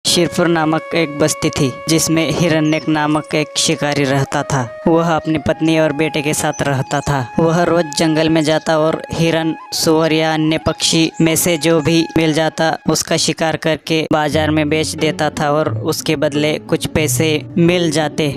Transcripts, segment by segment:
शिरपुर नामक एक बस्ती थी जिसमें हिरण्यक नामक एक शिकारी रहता था। वह अपनी पत्नी और बेटे के साथ रहता था। वह रोज जंगल में जाता और हिरन, सुअर या अन्य पक्षी में से जो भी मिल जाता उसका शिकार करके बाजार में बेच देता था और उसके बदले कुछ पैसे मिल जाते।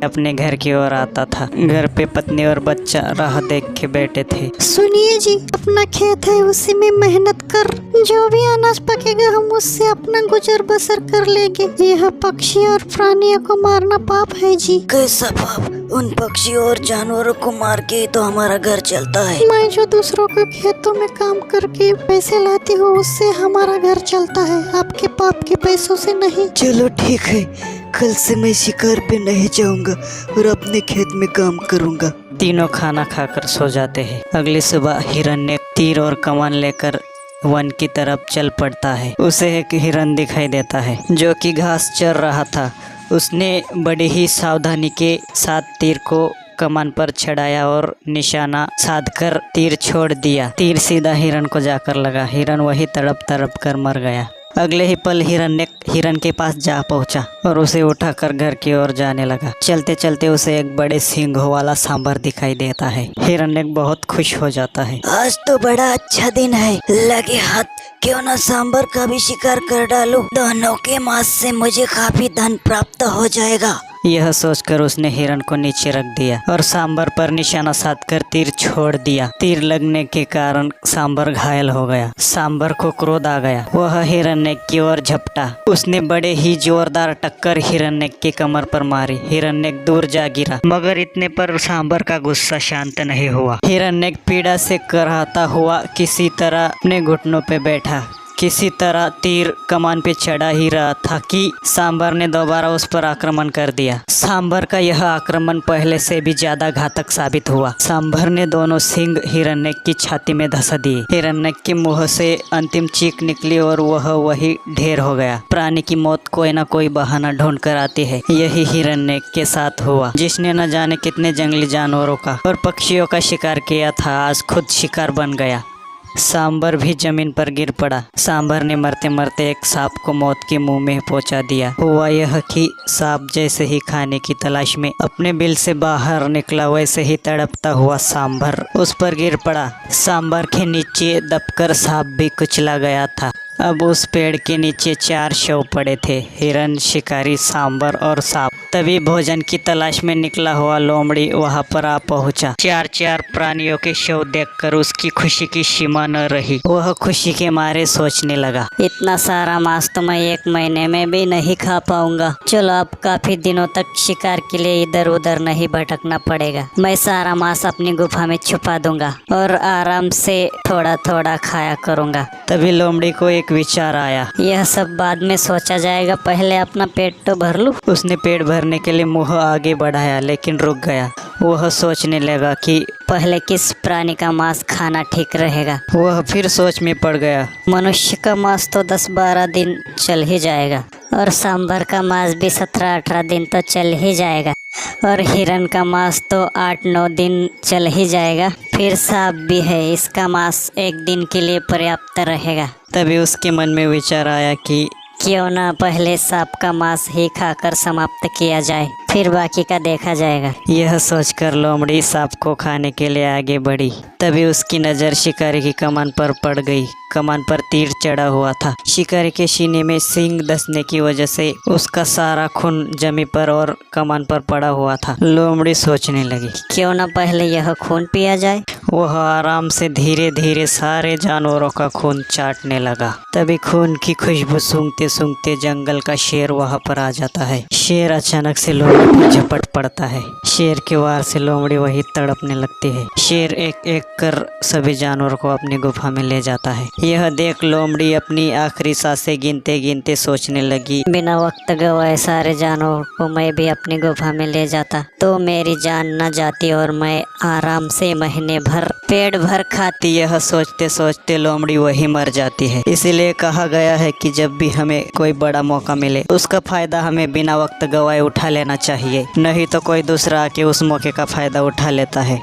अपने घर की ओर आता था। घर पे पत्नी और बच्चा राह देख के बैठे थे। सुनिए जी, अपना खेत है, उसी में मेहनत कर, जो भी अनाज पकेगा हम उससे अपना गुजर बसर कर लेंगे। यह पक्षी और प्राणियों को मारना पाप है जी। कैसा पाप? उन पक्षियों और जानवरों को मार के तो हमारा घर चलता है। मैं जो दूसरों के खेतों में काम करके पैसे लाती हूँ उससे हमारा घर चलता है, आपके पाप के पैसों से नहीं। चलो ठीक है, कल से मैं शिकार पे नहीं जाऊंगा और अपने खेत में काम करूंगा। तीनों खाना खाकर सो जाते हैं। अगली सुबह हिरण्य तीर और कमान लेकर वन की तरफ चल पड़ता है। उसे एक हिरन दिखाई देता है जो कि घास चर रहा था। उसने बड़ी ही सावधानी के साथ तीर को कमान पर चढ़ाया और निशाना साधकर तीर छोड़ दिया। तीर सीधा हिरन को जाकर लगा। हिरन वही तड़प तड़प कर मर गया। अगले ही पल हिरन के पास जा पहुंचा और उसे उठाकर घर की ओर जाने लगा। चलते चलते उसे एक बड़े सींगों वाला सांभर दिखाई देता है। हिरण्य बहुत खुश हो जाता है। आज तो बड़ा अच्छा दिन है, लगे हाथ क्यों ना सांबर का भी शिकार कर डालूं। दोनों के मांस से मुझे काफी धन प्राप्त हो जाएगा। यह सोचकर उसने हिरन को नीचे रख दिया और सांबर पर निशाना साधकर तीर छोड़ दिया। तीर लगने के कारण सांबर घायल हो गया। सांबर को क्रोध आ गया। वह हिरण्य की ओर झपटा। उसने बड़े ही जोरदार टक्कर हिरण्य की कमर पर मारी। हिरण्य दूर जा गिरा, मगर इतने पर सांबर का गुस्सा शांत नहीं हुआ। हिरण्य पीड़ा से कराहता हुआ किसी तरह अपने घुटनों पे बैठा। किसी तरह तीर कमान पे चढ़ा ही रहा था कि सांबर ने दोबारा उस पर आक्रमण कर दिया। सांबर का यह आक्रमण पहले से भी ज्यादा घातक साबित हुआ। सांबर ने दोनों सींग हिरण्य की छाती में धंसा दिए। हिरण्य के मुंह से अंतिम चीख निकली और वह वही ढेर हो गया। प्राणी की मौत कोई ना कोई बहाना ढूंढ कर आती है। यही हिरण्य के साथ हुआ, जिसने न जाने कितने जंगली जानवरों का और पक्षियों का शिकार किया था, आज खुद शिकार बन गया। सांबर भी जमीन पर गिर पड़ा। सांबर ने मरते मरते एक सांप को मौत के मुंह में पहुंचा दिया। हुआ यह कि सांप जैसे ही खाने की तलाश में अपने बिल से बाहर निकला, वैसे ही तड़पता हुआ सांबर उस पर गिर पड़ा। सांबर के नीचे दबकर सांप भी कुचला गया था। अब उस पेड़ के नीचे 4 शव पड़े थे, हिरन, शिकारी, सांबर और सांप। तभी भोजन की तलाश में निकला हुआ लोमड़ी वहां पर आ पहुंचा। 4 प्राणियों के शव देखकर उसकी खुशी की सीमा न रही। वह खुशी के मारे सोचने लगा, इतना सारा मांस तो मैं 1 महीने में भी नहीं खा पाऊंगा। चलो अब काफी दिनों तक शिकार के लिए इधर उधर नहीं भटकना पड़ेगा। मैं सारा मांस अपनी गुफा में छुपा दूंगा और आराम से थोड़ा थोड़ा खाया करूंगा। तभी लोमड़ी को एक विचार आया। यह सब बाद में सोचा जाएगा, पहले अपना पेट तो भर लूं। उसने पेट भरने के लिए मुंह आगे बढ़ाया, लेकिन रुक गया। वह सोचने लगा कि पहले किस प्राणी का मांस खाना ठीक रहेगा। वह फिर सोच में पड़ गया। मनुष्य का मांस तो 10-12 दिन चल ही जाएगा और सांभर का मांस भी 17-18 दिन तो चल ही जाएगा और हिरन का मांस तो 8-9 दिन चल ही जाएगा। फिर सांप भी है, इसका मांस 1 दिन के लिए पर्याप्त रहेगा। तभी उसके मन में विचार आया कि क्यों ना पहले सांप का मांस ही खाकर समाप्त किया जाए, फिर बाकी का देखा जाएगा। यह सोचकर लोमड़ी सांप को खाने के लिए आगे बढ़ी। तभी उसकी नज़र शिकारी की कमान पर पड़ गई। कमान पर तीर चढ़ा हुआ था। शिकारी के सीने में सींग धंसने की वजह से उसका सारा खून जमी पर और कमान पर पड़ा हुआ था। लोमड़ी सोचने लगी, क्यों ना पहले यह खून पिया जाए। वह आराम से धीरे धीरे सारे जानवरों का खून चाटने लगा। तभी खून की खुशबू सूंघते सूंघते जंगल का शेर वहां पर आ जाता है। शेर अचानक से लोमड़ी पर झपट पड़ता है। शेर के वार से लोमड़ी वही तड़पने लगती है। शेर एक एक कर सभी जानवरों को अपनी गुफा में ले जाता है। यह देख लोमड़ी अपनी आखिरी सांसें गिनते गिनते सोचने लगी, बिना वक्त गवाए सारे जानवरों को मैं भी अपनी गुफा में ले जाता तो मेरी जान न जाती और मैं आराम से महीने भर पेट भर खाती। यह सोचते सोचते लोमड़ी वही मर जाती है। इसीलिए कहा गया है कि जब भी हमें कोई बड़ा मौका मिले उसका फायदा हमें बिना वक्त गवाए उठा लेना चाहिए, नहीं तो कोई दूसरा आके उस मौके का फायदा उठा लेता है।